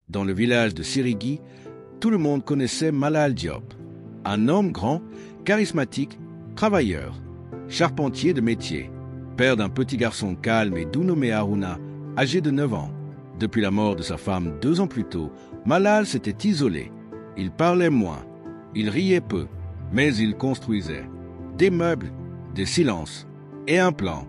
Dans le village de Sirigui, tout le monde connaissait Malal Diop. Un homme grand, charismatique, travailleur, charpentier de métier, père d'un petit garçon calme et doux nommé Haruna, âgé de 9 ans. Depuis la mort de sa femme 2 ans plus tôt, Malal s'était isolé. Il parlait moins, il riait peu, mais il construisait. Des meubles, des silences et un plan.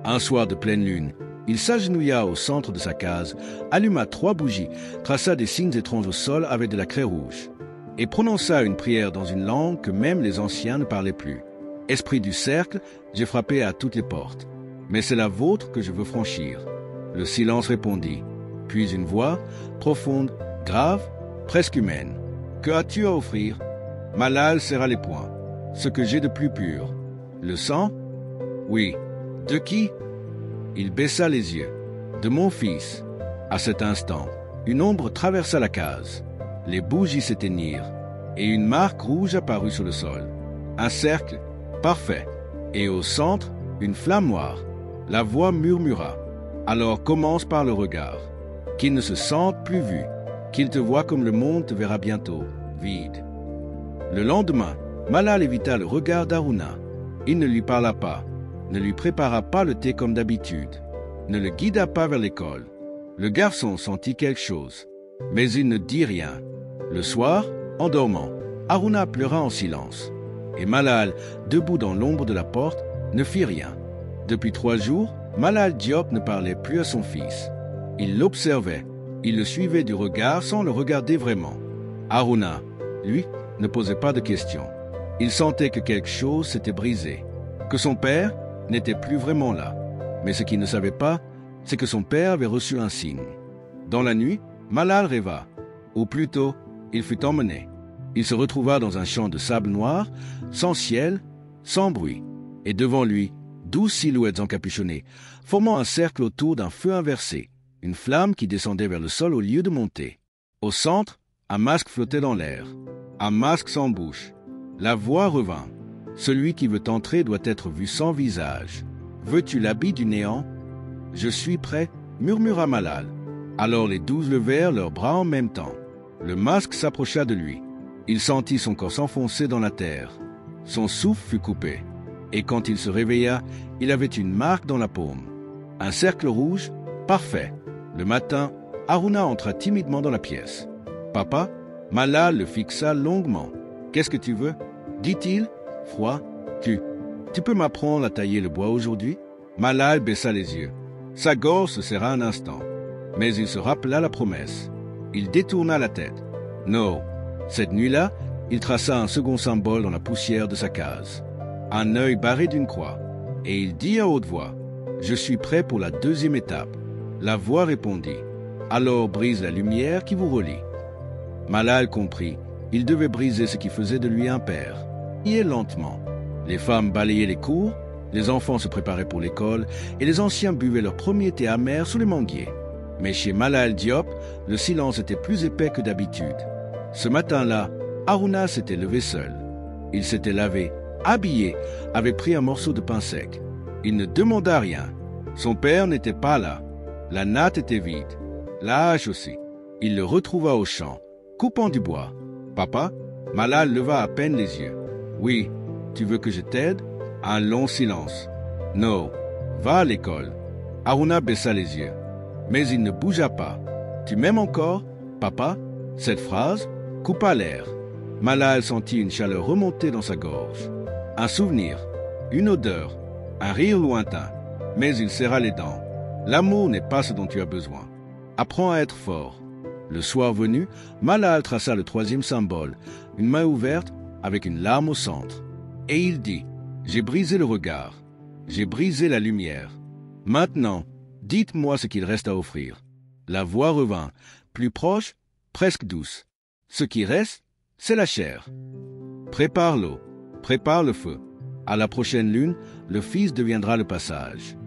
Un soir de pleine lune, il s'agenouilla au centre de sa case, alluma 3 bougies, traça des signes étranges au sol avec de la craie rouge, et prononça une prière dans une langue que même les anciens ne parlaient plus. « Esprit du cercle, j'ai frappé à toutes les portes, mais c'est la vôtre que je veux franchir. » Le silence répondit, puis une voix, profonde, grave, presque humaine. « Que as-tu à offrir ?» Malal serra les poings. « Ce que j'ai de plus pur. »« Le sang ?»« Oui. »« De qui ?» Il baissa les yeux. « De mon fils. » À cet instant, une ombre traversa la case. Les bougies s'éteignirent, et une marque rouge apparut sur le sol. Un cercle, parfait, et au centre, une flamme noire. La voix murmura. « Alors commence par le regard. Qu'il ne se sente plus vu, qu'il te voie comme le monde te verra bientôt, vide. » Le lendemain, Malal évita le regard d'Haruna. Il ne lui parla pas, ne lui prépara pas le thé comme d'habitude, ne le guida pas vers l'école. Le garçon sentit quelque chose, mais il ne dit rien. Le soir, en dormant, Haruna pleura en silence, et Malal, debout dans l'ombre de la porte, ne fit rien. Depuis 3 jours, Malal Diop ne parlait plus à son fils. Il l'observait, il le suivait du regard sans le regarder vraiment. Haruna, lui, ne posait pas de questions. Il sentait que quelque chose s'était brisé, que son père n'était plus vraiment là. Mais ce qu'il ne savait pas, c'est que son père avait reçu un signe. Dans la nuit, Malal rêva, ou plutôt, il fut emmené. Il se retrouva dans un champ de sable noir, sans ciel, sans bruit, et devant lui, 12 silhouettes encapuchonnées, formant un cercle autour d'un feu inversé, une flamme qui descendait vers le sol au lieu de monter. Au centre, un masque flottait dans l'air, un masque sans bouche. La voix revint. Celui qui veut entrer doit être vu sans visage. Veux-tu l'habit du néant ? Je suis prêt, murmura Malal. Alors les 12 levèrent leurs bras en même temps. Le masque s'approcha de lui. Il sentit son corps s'enfoncer dans la terre. Son souffle fut coupé. Et quand il se réveilla, il avait une marque dans la paume. Un cercle rouge, parfait. Le matin, Haruna entra timidement dans la pièce. « Papa ?» Malal le fixa longuement. « Qu'est-ce que tu veux ?» dit-il, froid. « Tu peux m'apprendre à tailler le bois aujourd'hui ?» Malal baissa les yeux. Sa gorge se serra un instant, mais il se rappela la promesse. Il détourna la tête. Non. Cette nuit-là, il traça un second symbole dans la poussière de sa case. Un œil barré d'une croix. Et il dit à haute voix, « Je suis prêt pour la 2e étape. » La voix répondit, « Alors brise la lumière qui vous relie. » Malal comprit. Il devait briser ce qui faisait de lui un père. Et lentement. Les femmes balayaient les cours, les enfants se préparaient pour l'école, et les anciens buvaient leur premier thé amer sous les manguiers. Mais chez Malal Diop, le silence était plus épais que d'habitude. Ce matin-là, Haruna s'était levé seul. Il s'était lavé, habillé, avait pris un morceau de pain sec. Il ne demanda rien. Son père n'était pas là. La natte était vide. La hache aussi. Il le retrouva au champ, coupant du bois. « Papa ?» Malal leva à peine les yeux. « Oui, tu veux que je t'aide ?» Un long silence. « Non, va à l'école. » Haruna baissa les yeux. Mais il ne bougea pas. « Tu m'aimes encore, papa ?» Cette phrase coupa l'air. Malal sentit une chaleur remonter dans sa gorge. Un souvenir, une odeur, un rire lointain. Mais il serra les dents. « L'amour n'est pas ce dont tu as besoin. Apprends à être fort. » Le soir venu, Malal traça le 3e symbole, une main ouverte avec une larme au centre. Et il dit, « J'ai brisé le regard. J'ai brisé la lumière. Maintenant, dites-moi ce qu'il reste à offrir. » La voix revint, plus proche, presque douce. « Ce qui reste, c'est la chair. Prépare l'eau, prépare le feu. À la prochaine lune, le fils deviendra le passage. »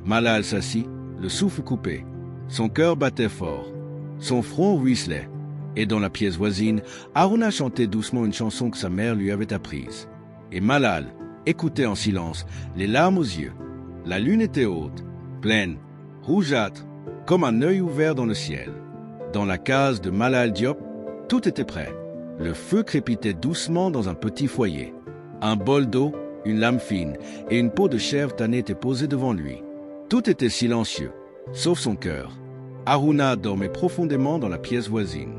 Malal s'assit, le souffle coupé. Son cœur battait fort. Son front ruisselait. Et dans la pièce voisine, Haruna chantait doucement une chanson que sa mère lui avait apprise. Et Malal écoutait en silence, les larmes aux yeux. La lune était haute, pleine, rougeâtre, comme un œil ouvert dans le ciel. Dans la case de Malal Diop, tout était prêt. Le feu crépitait doucement dans un petit foyer. Un bol d'eau, une lame fine et une peau de chèvre tannée étaient posés devant lui. Tout était silencieux, sauf son cœur. Haruna dormait profondément dans la pièce voisine.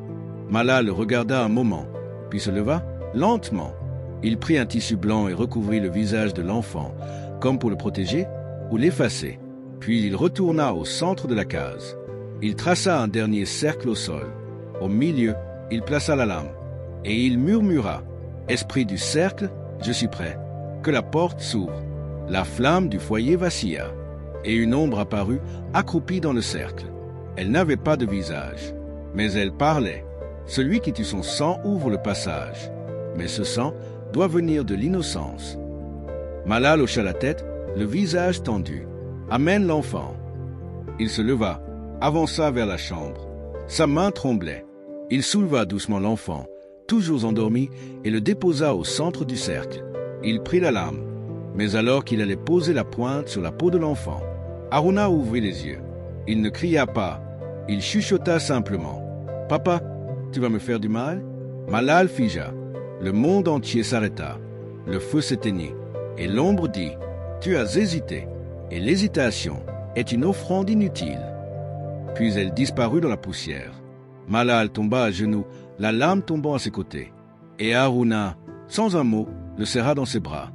Malal le regarda un moment, puis se leva lentement. Il prit un tissu blanc et recouvrit le visage de l'enfant, comme pour le protéger ou l'effacer. Puis il retourna au centre de la case. Il traça un dernier cercle au sol. Au milieu, il plaça la lame. Et il murmura, « Esprit du cercle, je suis prêt. » Que la porte s'ouvre. La flamme du foyer vacilla. Et une ombre apparut, accroupie dans le cercle. Elle n'avait pas de visage, mais elle parlait. Celui qui tue son sang ouvre le passage. Mais ce sang doit venir de l'innocence. Malal hocha la tête, le visage tendu. « Amène l'enfant. » Il se leva, avança vers la chambre. Sa main tremblait. Il souleva doucement l'enfant, toujours endormi, et le déposa au centre du cercle. Il prit la lame, mais alors qu'il allait poser la pointe sur la peau de l'enfant, Haruna ouvrit les yeux. Il ne cria pas, il chuchota simplement. « Papa, tu vas me faire du mal ?» Malal figea. Le monde entier s'arrêta. Le feu s'éteignit, et l'ombre dit, « Tu as hésité, et l'hésitation est une offrande inutile. » Puis elle disparut dans la poussière. Malal tomba à genoux, la lame tombant à ses côtés. Et Haruna, sans un mot, le serra dans ses bras.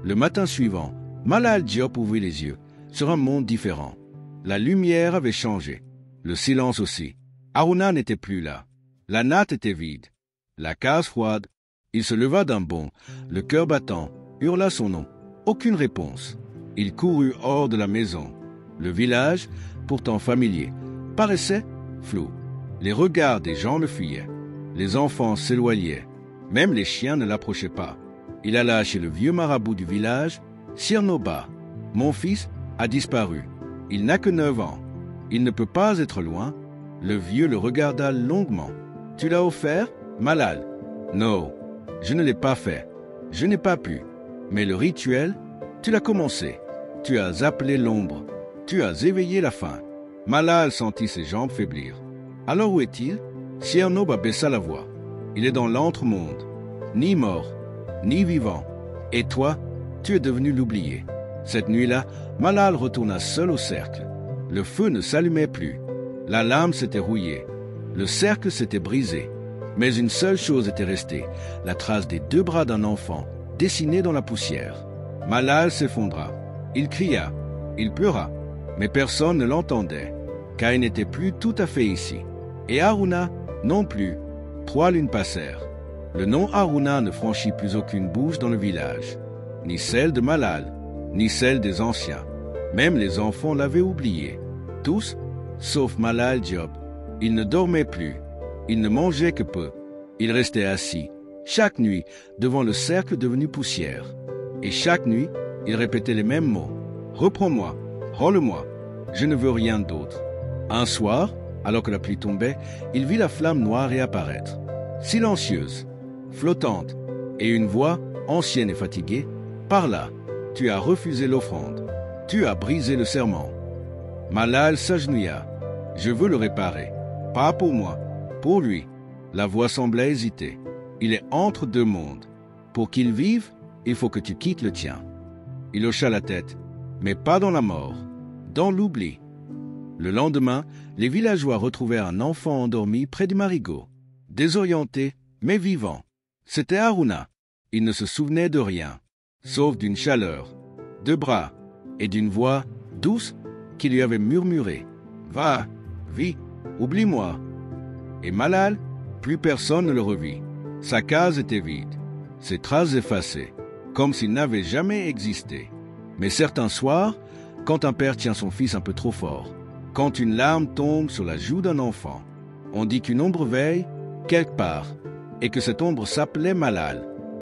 Le matin suivant, Malal Diop ouvrit les yeux sur un monde différent. La lumière avait changé, le silence aussi. Haruna n'était plus là. La natte était vide, la case froide. Il se leva d'un bond, le cœur battant, hurla son nom. Aucune réponse. Il courut hors de la maison. Le village, pourtant familier, paraissait flou. Les regards des gens le fuyaient. Les enfants s'éloignaient. Même les chiens ne l'approchaient pas. Il alla chez le vieux marabout du village, Sirnoba. « Mon fils a disparu. Il n'a que 9 ans. Il ne peut pas être loin. » Le vieux le regarda longuement. « Tu l'as offert, Malal ?»« Non, je ne l'ai pas fait. Je n'ai pas pu. Mais le rituel, tu l'as commencé. Tu as appelé l'ombre. Tu as éveillé la faim. » Malal sentit ses jambes faiblir. « Alors où est-il » Sirnoba baissa la voix. « Il est dans l'entre-monde. Ni mort, ni vivant. Et toi, tu es devenu l'oublié. » Cette nuit-là, Malal retourna seul au cercle. Le feu ne s'allumait plus. La lame s'était rouillée. Le cercle s'était brisé. Mais une seule chose était restée, la trace des 2 bras d'un enfant, dessinés dans la poussière. Malal s'effondra. Il cria. Il pleura. Mais personne ne l'entendait, car il n'était plus tout à fait ici. Et Haruna non plus. 3 lunes passèrent. Le nom Haruna ne franchit plus aucune bouche dans le village, ni celle de Malal, ni celle des anciens. Même les enfants l'avaient oublié. Tous, sauf Malal Diop. Il ne dormait plus. Il ne mangeait que peu. Il restait assis, chaque nuit, devant le cercle devenu poussière. Et chaque nuit, il répétait les mêmes mots. « Reprends-moi, rends-le-moi, je ne veux rien d'autre. » Un soir, alors que la pluie tombait, il vit la flamme noire réapparaître, silencieuse, flottante, et une voix, ancienne et fatiguée, parla. « Tu as refusé l'offrande. Tu as brisé le serment. » Malal s'agenouilla. « Je veux le réparer. Pas pour moi, pour lui. » La voix semblait hésiter. « Il est entre 2 mondes. Pour qu'il vive, il faut que tu quittes le tien. » Il hocha la tête, mais pas dans la mort, dans l'oubli. Le lendemain, les villageois retrouvèrent un enfant endormi près du marigot, désorienté, mais vivant. C'était Haruna. Il ne se souvenait de rien, sauf d'une chaleur, 2 bras et d'une voix douce qui lui avait murmuré « Va, vis, oublie-moi. » Et Malal, plus personne ne le revit. Sa case était vide, ses traces effacées, comme s'il n'avait jamais existé. Mais certains soirs, quand un père tient son fils un peu trop fort, quand une larme tombe sur la joue d'un enfant, on dit qu'une ombre veille quelque part, et que cette ombre s'appelait Malal.